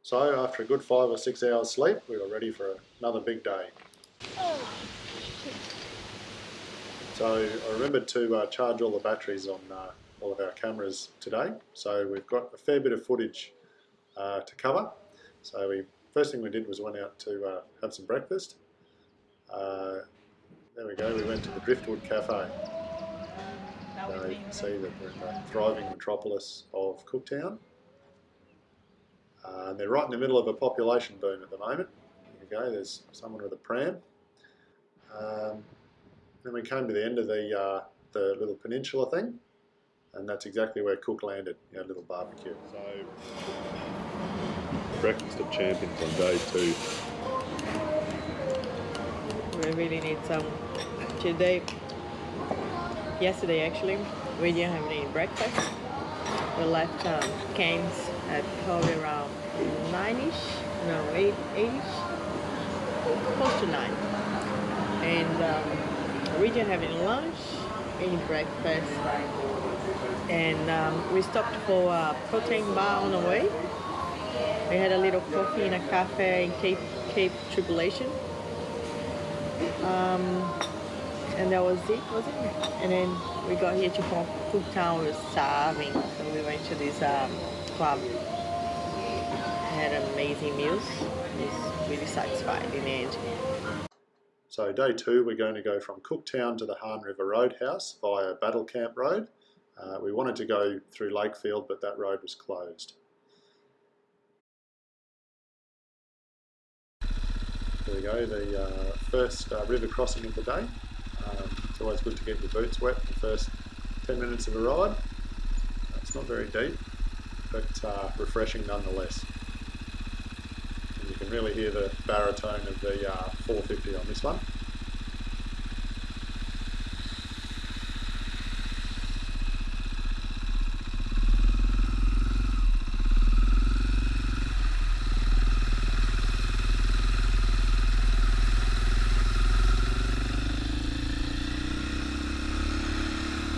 So after a good 5 or 6 hours sleep, we were ready for another big day. So I remembered to charge all the batteries on all of our cameras today. So we've got a fair bit of footage to cover. So first thing we did was went out to have some breakfast. There we go, we went to the Driftwood Cafe. You can see that we're in the thriving metropolis of Cooktown. And they're right in the middle of a population boom at the moment. There we go, there's someone with a pram. Then we came to the end of the little peninsula thing, and that's exactly where Cook landed, our little barbecue. So, breakfast of champions on day 2. We really need some today. Yesterday actually, we didn't have any breakfast. We left Cairns at probably around 9ish, no 8ish, close to 9. And we didn't have any lunch, any breakfast, and we stopped for a protein bar on the way. We had a little coffee in a cafe in Cape Tribulation. And that was it, wasn't it? And then we got here to Cooktown, we were starving, so we went to this club. Had amazing meals. Was really satisfied in the end. So day 2, we're going to go from Cooktown to the Hahn River Roadhouse via Battle Camp Road. We wanted to go through Lakefield, but that road was closed. There we go, the first river crossing of the day. It's always good to get your boots wet in the first 10 minutes of a ride. It's not very deep, but refreshing nonetheless. And you can really hear the baritone of the 450 on this one.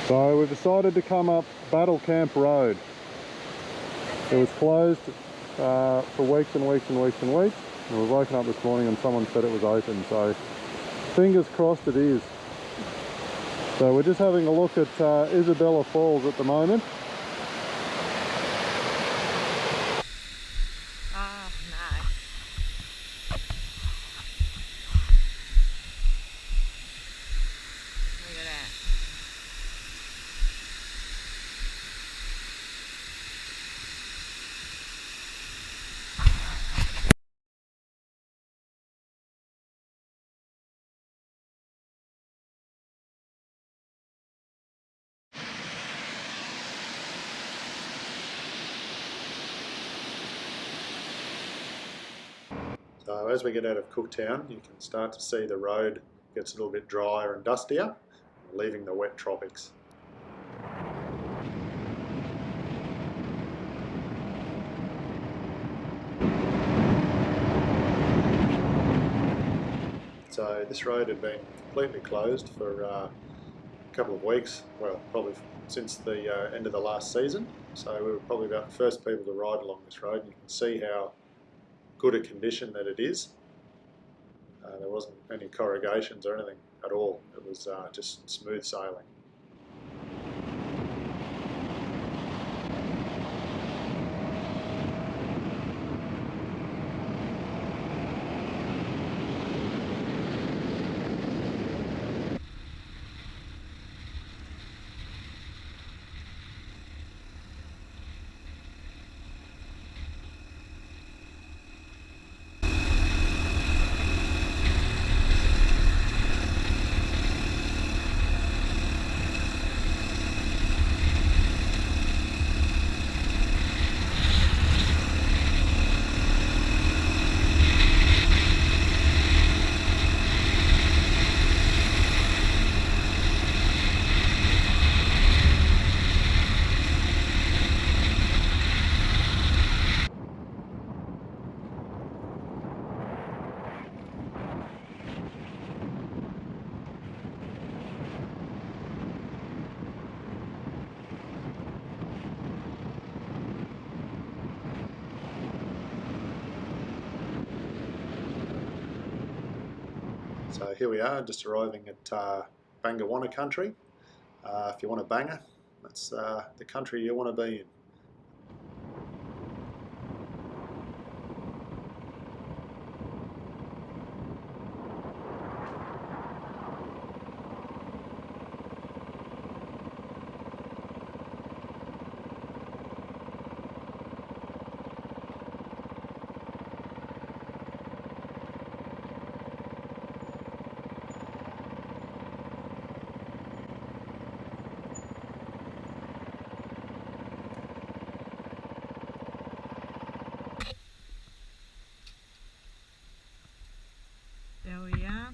So we've decided to come up Battle Camp Road. It was closed for weeks and weeks and weeks and weeks. And we've woken up this morning and someone said it was open, so fingers crossed it is. So we're just having a look at Isabella Falls at the moment. Ah, nice. Look at that. So as we get out of Cooktown, you can start to see the road gets a little bit drier and dustier, leaving the wet tropics. So this road had been completely closed for a couple of weeks, well, probably since the end of the last season. So we were probably about the first people to ride along this road. You can see how good a condition that it is. There wasn't any corrugations or anything at all. It was just smooth sailing. So here we are, just arriving at Bangawana country. If you want a banger, that's the country you want to be in. There we are,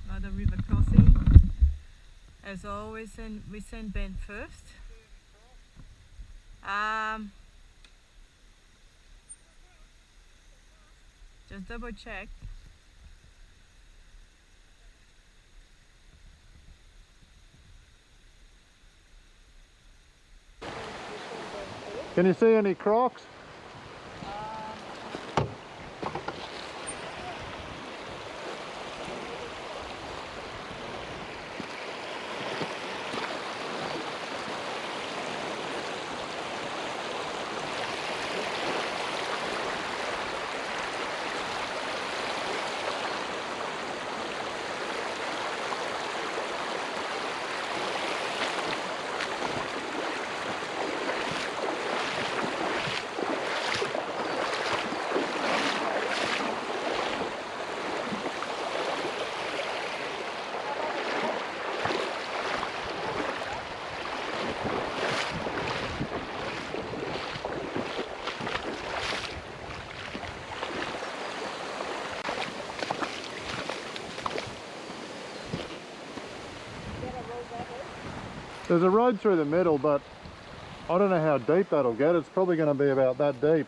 another river crossing. As always, we send Ben first. Just double check. Can you see any crocs? There's a road through the middle, but I don't know how deep that'll get. It's probably going to be about that deep.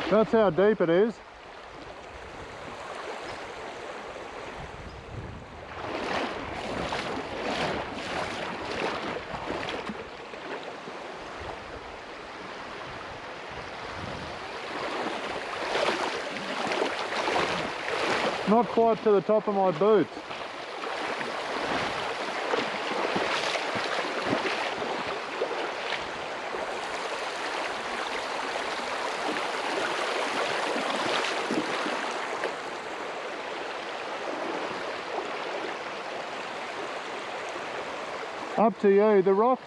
That's how deep it is. Not quite to the top of my boots. Up to you, the rocks.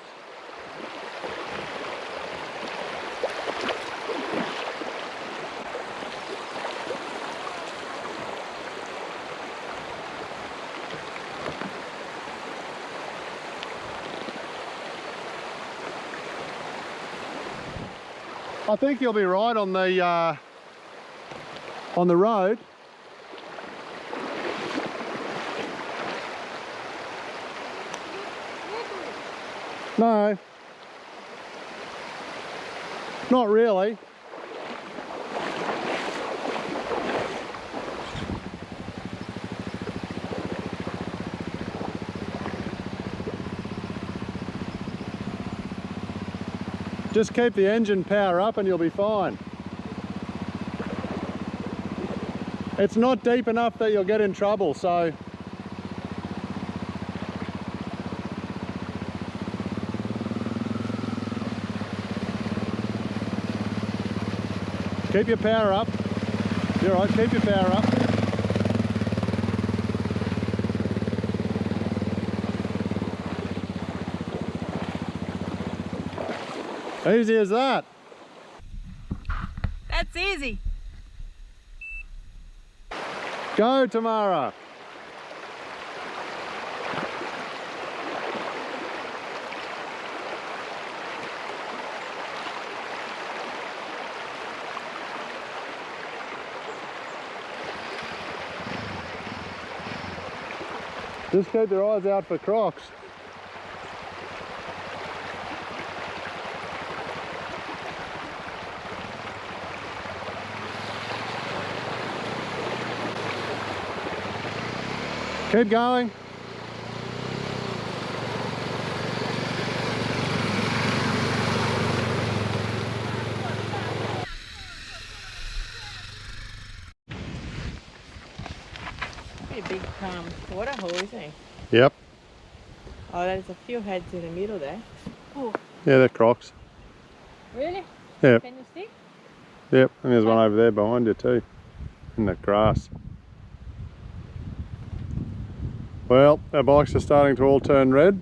I think you'll be right on the road. No, not really. just keep the engine power up and you'll be fine. It's not deep enough that you'll get in trouble, so keep your power up. You're right, keep your power up. Easy as that. That's easy. Go, Tamara. Just keep your eyes out for crocs. Keep going. Pretty big water hole, isn't it? Yep. Oh, there's a few heads in the middle there. Oh, Yeah, they're crocs. really? Yep. Can you see? Yep. And there's one over there behind you too, in the grass. Well, our bikes are starting to all turn red,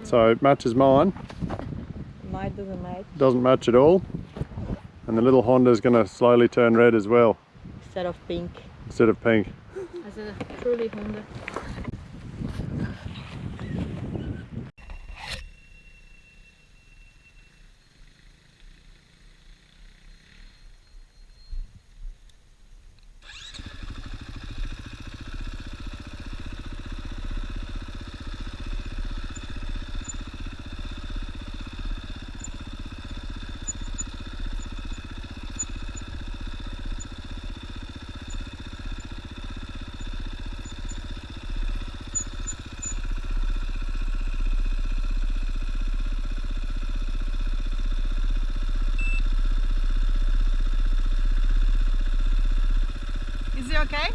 so it matches mine. Mine doesn't match. Doesn't match at all. And the little Honda's going to slowly turn red as well, Instead of pink. instead of pink. As a truly Honda. Is it okay?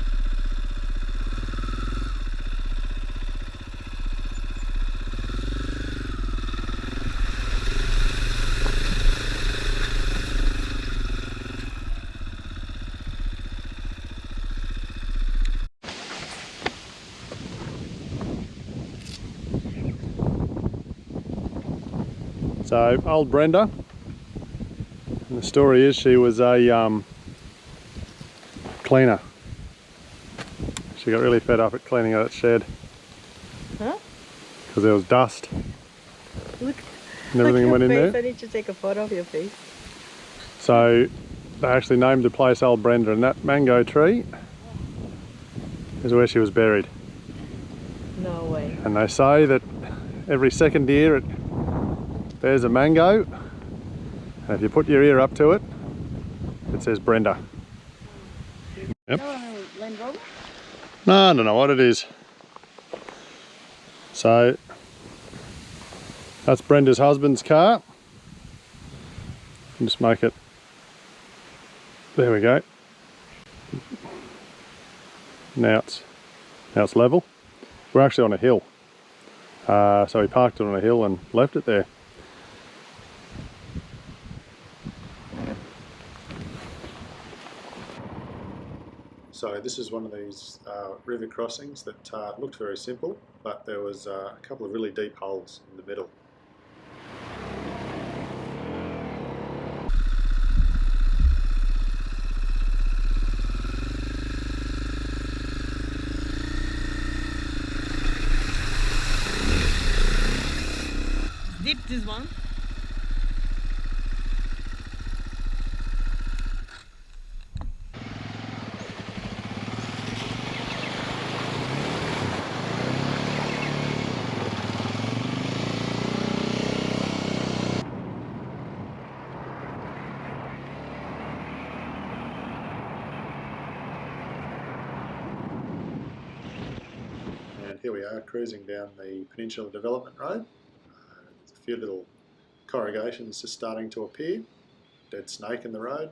So, old Brenda, and the story is she was a cleaner. She got really fed up at cleaning out that shed. Huh? Because there was dust Look. and everything went in face. there. I need to take a photo of your face. So they actually named the place Old Brenda, and that mango tree is where she was buried. No way. And they say that every second year it bears a mango, and if you put your ear up to it, it says Brenda. Yep. Land Rover? No, I don't know what it is. So that's Brenda's husband's car. Just make it, there we go. Now it's level. We're actually on a hill. So we parked it on a hill and left it there. So this is one of these river crossings that looked very simple, but there was a couple of really deep holes in the middle. Deep this one. And here we are cruising down the Peninsula Development Road. There's a few little corrugation is just starting to appear. Dead snake in the road.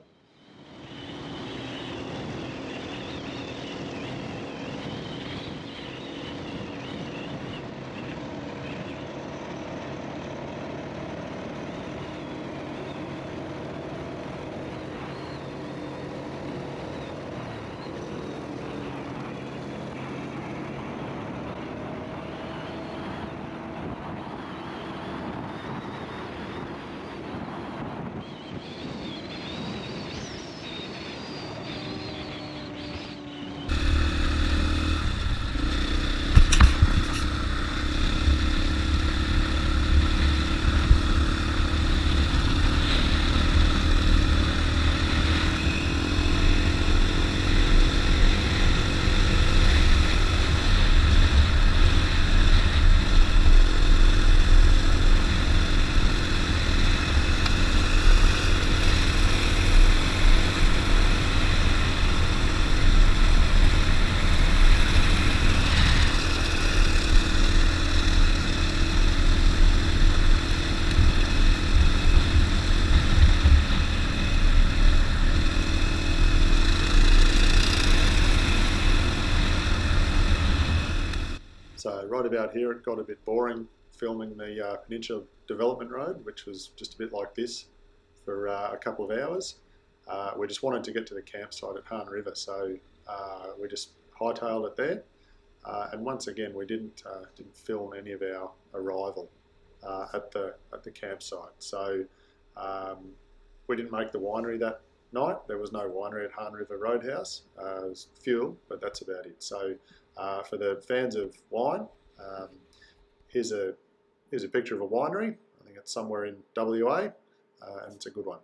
So right about here it got a bit boring filming the Peninsula Development Road, which was just a bit like this for a couple of hours. We just wanted to get to the campsite at Han River, so we just hightailed it there. And once again, we didn't film any of our arrival at the campsite. So we didn't make the winery that night. There was no winery at Han River Roadhouse. It was fuel, but that's about it. So for the fans of wine, here's a picture of a winery. I think it's somewhere in WA, and it's a good one.